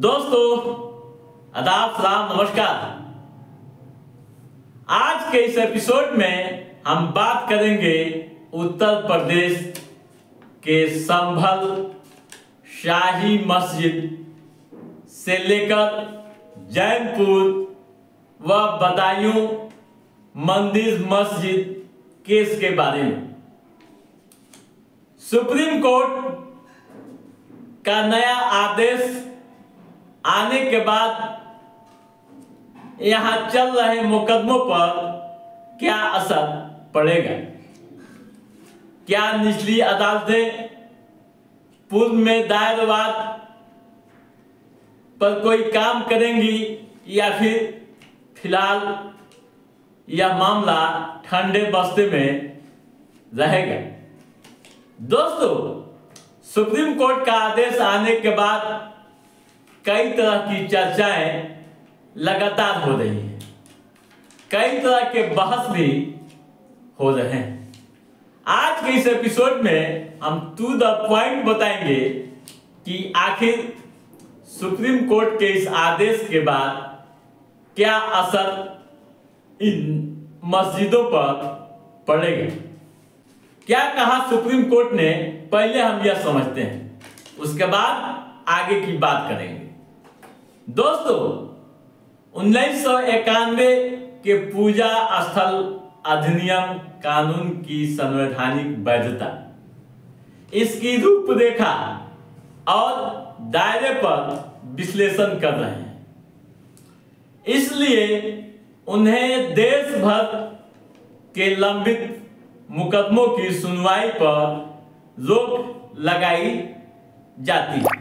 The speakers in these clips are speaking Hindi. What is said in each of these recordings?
दोस्तों आदाब सलाम नमस्कार। आज के इस एपिसोड में हम बात करेंगे उत्तर प्रदेश के संभल शाही मस्जिद से लेकर जैनपुर व बदायूं मंदिर मस्जिद केस के बारे में। सुप्रीम कोर्ट का नया आदेश आने के बाद यहां चल रहे मुकदमों पर क्या असर पड़ेगा? क्या निचली अदालतें पूर्व में दायर वाद पर कोई काम करेंगी या फिर फिलहाल यह मामला ठंडे बस्ते में रहेगा? दोस्तों, सुप्रीम कोर्ट का आदेश आने के बाद कई तरह की चर्चाएं लगातार हो रही हैं, कई तरह के बहस भी हो रहे हैं। आज के इस एपिसोड में हम टू द पॉइंट बताएंगे कि आखिर सुप्रीम कोर्ट के इस आदेश के बाद क्या असर इन मस्जिदों पर पड़ेगा। क्या कहा सुप्रीम कोर्ट ने, पहले हम यह समझते हैं, उसके बाद आगे की बात करेंगे। दोस्तों, 1991 के पूजा स्थल अधिनियम कानून की संवैधानिक वैधता, इसकी रूपरेखा और दायरे पर विश्लेषण कर रहे हैं। इसलिए उन्हें देश भर के लंबित मुकदमों की सुनवाई पर रोक लगाई जाती है।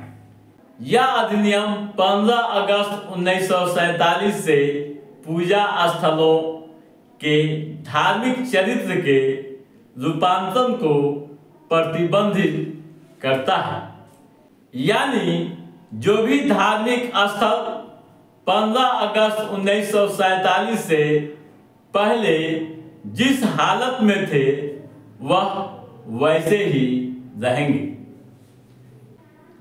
यह अधिनियम 15 अगस्त 1947 से पूजा स्थलों के धार्मिक चरित्र के रूपांतरण को प्रतिबंधित करता है। यानी जो भी धार्मिक स्थल 15 अगस्त 1947 से पहले जिस हालत में थे वह वैसे ही रहेंगे।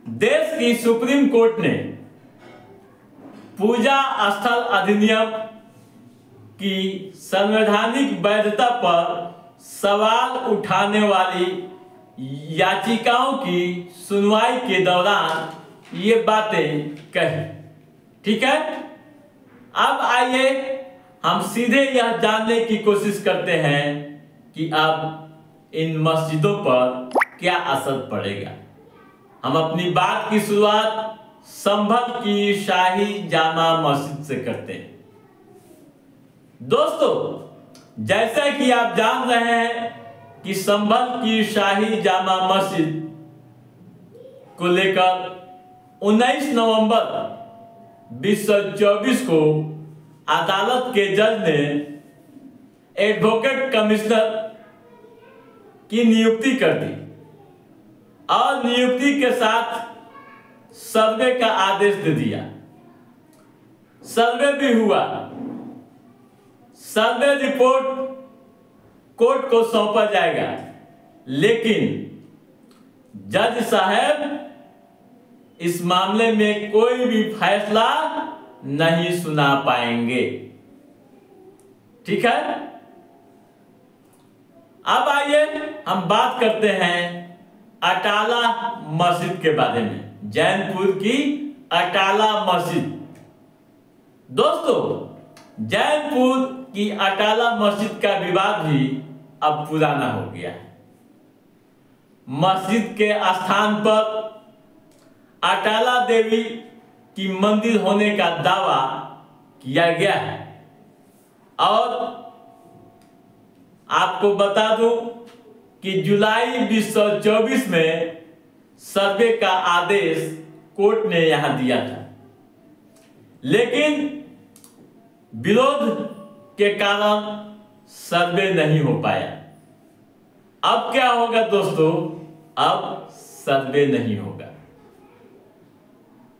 देश की सुप्रीम कोर्ट ने पूजा स्थल अधिनियम की संवैधानिक वैधता पर सवाल उठाने वाली याचिकाओं की सुनवाई के दौरान ये बातें कही। ठीक है, अब आइए हम सीधे यह जानने की कोशिश करते हैं कि अब इन मस्जिदों पर क्या असर पड़ेगा। हम अपनी बात की शुरुआत संभल की शाही जामा मस्जिद से करते हैं। दोस्तों, जैसा कि आप जान रहे हैं कि संभल की शाही जामा मस्जिद को लेकर 19 नवंबर 2024 को अदालत के जज ने एडवोकेट कमिश्नर की नियुक्ति कर दी और नियुक्ति के साथ सर्वे का आदेश दे दिया। सर्वे भी हुआ। सर्वे रिपोर्ट कोर्ट को सौंपा जाएगा, लेकिन जज साहब इस मामले में कोई भी फैसला नहीं सुना पाएंगे। ठीक है, अब आइए हम बात करते हैं अटाला मस्जिद के बारे में, जैनपुर की अटाला मस्जिद। दोस्तों, जैनपुर की अटाला मस्जिद का विवाद भी अब पुराना हो गया है। मस्जिद के स्थान पर अटाला देवी की मंदिर होने का दावा किया गया है और आपको बता दूं कि जुलाई 2024 में सर्वे का आदेश कोर्ट ने यहां दिया था, लेकिन विरोध के कारण सर्वे नहीं हो पाया। अब क्या होगा दोस्तों? अब सर्वे नहीं होगा।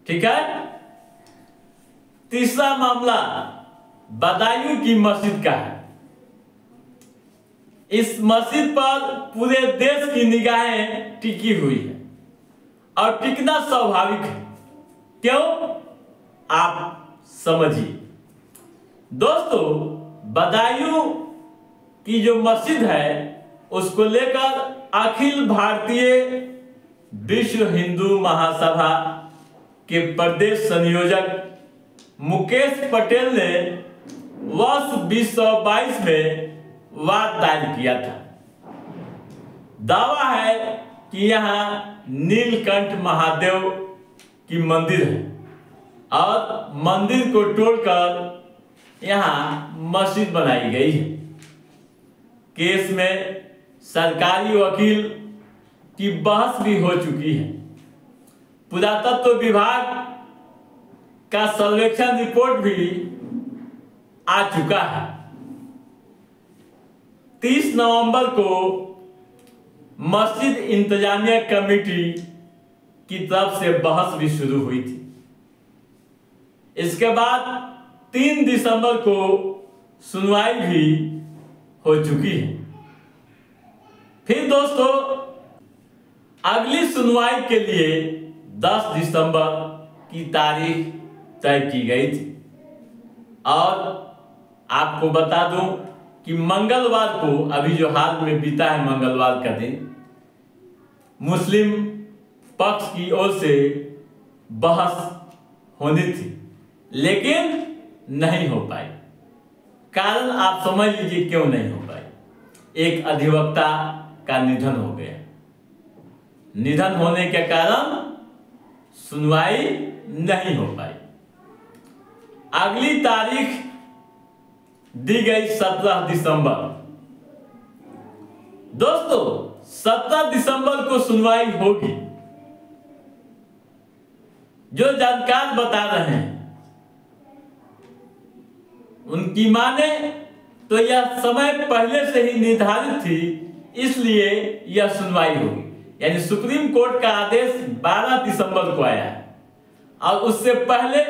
ठीक है। तीसरा मामला बदायूं की मस्जिद का है। इस मस्जिद पर पूरे देश की निगाहें टिकी हुई है और टिकना स्वाभाविक है। क्यों? आप समझिए। दोस्तों, बदायूं की जो मस्जिद है उसको लेकर अखिल भारतीय विश्व हिंदू महासभा के प्रदेश संयोजक मुकेश पटेल ने वर्ष 2022 में वाद दायर किया था। दावा है कि यहाँ नीलकंठ महादेव की मंदिर है और मंदिर को तोड़कर यहाँ मस्जिद बनाई गई है। केस में सरकारी वकील की बहस भी हो चुकी है। पुरातत्व विभाग का सर्वेक्षण रिपोर्ट भी आ चुका है। 30 नवंबर को मस्जिद इंतजामिया कमेटी की तरफ से बहस भी शुरू हुई थी। इसके बाद 3 दिसंबर को सुनवाई भी हो चुकी है। फिर दोस्तों, अगली सुनवाई के लिए 10 दिसंबर की तारीख तय की गई थी और आपको बता दूं कि मंगलवार को, अभी जो हाल में बीता है मंगलवार का दिन, मुस्लिम पक्ष की ओर से बहस होनी थी, लेकिन नहीं हो पाई। कारण आप समझ लीजिए क्यों नहीं हो पाई। एक अधिवक्ता का निधन हो गया। निधन होने के कारण सुनवाई नहीं हो पाई। अगली तारीख दी गई 17 दिसंबर। दोस्तों, 17 दिसंबर को सुनवाई होगी। जो जानकार बता रहे हैं उनकी माने तो यह समय पहले से ही निर्धारित थी, इसलिए यह सुनवाई होगी। यानी सुप्रीम कोर्ट का आदेश 12 दिसंबर को आया है और उससे पहले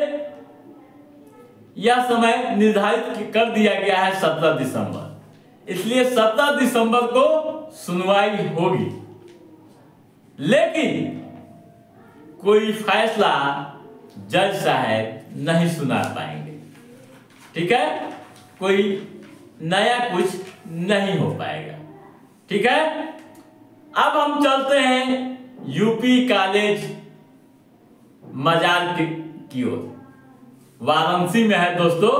यह समय निर्धारित कर दिया गया है 17 दिसंबर। इसलिए 17 दिसंबर को सुनवाई होगी, लेकिन कोई फैसला जज साहब नहीं सुना पाएंगे। ठीक है, कोई नया कुछ नहीं हो पाएगा। ठीक है, अब हम चलते हैं यूपी कॉलेज मजार की ओर। वाराणसी में है दोस्तों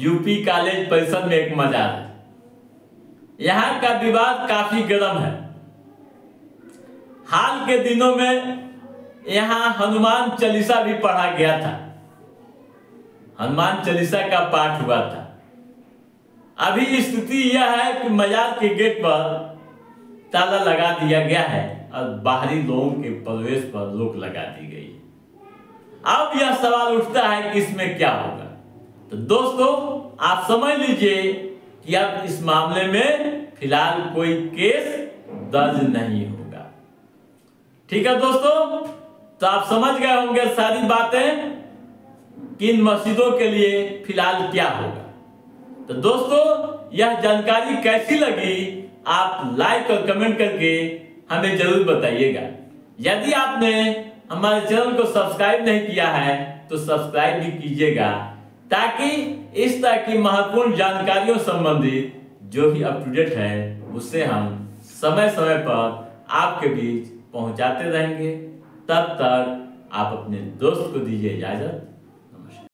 यूपी कॉलेज परिसर में एक मजार है। यहाँ का विवाद काफी गर्म है। हाल के दिनों में यहाँ हनुमान चालीसा भी पढ़ा गया था। हनुमान चालीसा का पाठ हुआ था। अभी स्थिति यह है कि मजार के गेट पर ताला लगा दिया गया है और बाहरी लोगों के प्रवेश पर रोक लगा दी गई है। अब यह सवाल उठता है कि इसमें क्या होगा। तो दोस्तों, आप समझ लीजिए कि अब इस मामले में फिलहाल कोई केस दर्ज नहीं होगा। ठीक है दोस्तों, तो आप समझ गए होंगे सारी बातें कि इन मस्जिदों के लिए फिलहाल क्या होगा। तो दोस्तों, यह जानकारी कैसी लगी आप लाइक और कमेंट करके हमें जरूर बताइएगा। यदि आपने हमारे चैनल को सब्सक्राइब नहीं किया है तो सब्सक्राइब भी कीजिएगा, ताकि इस तरह की महत्वपूर्ण जानकारियों संबंधित जो भी अप टू डेट है उससे हम समय समय पर आपके बीच पहुंचाते रहेंगे। तब तक आप अपने दोस्त को दीजिए इजाजत।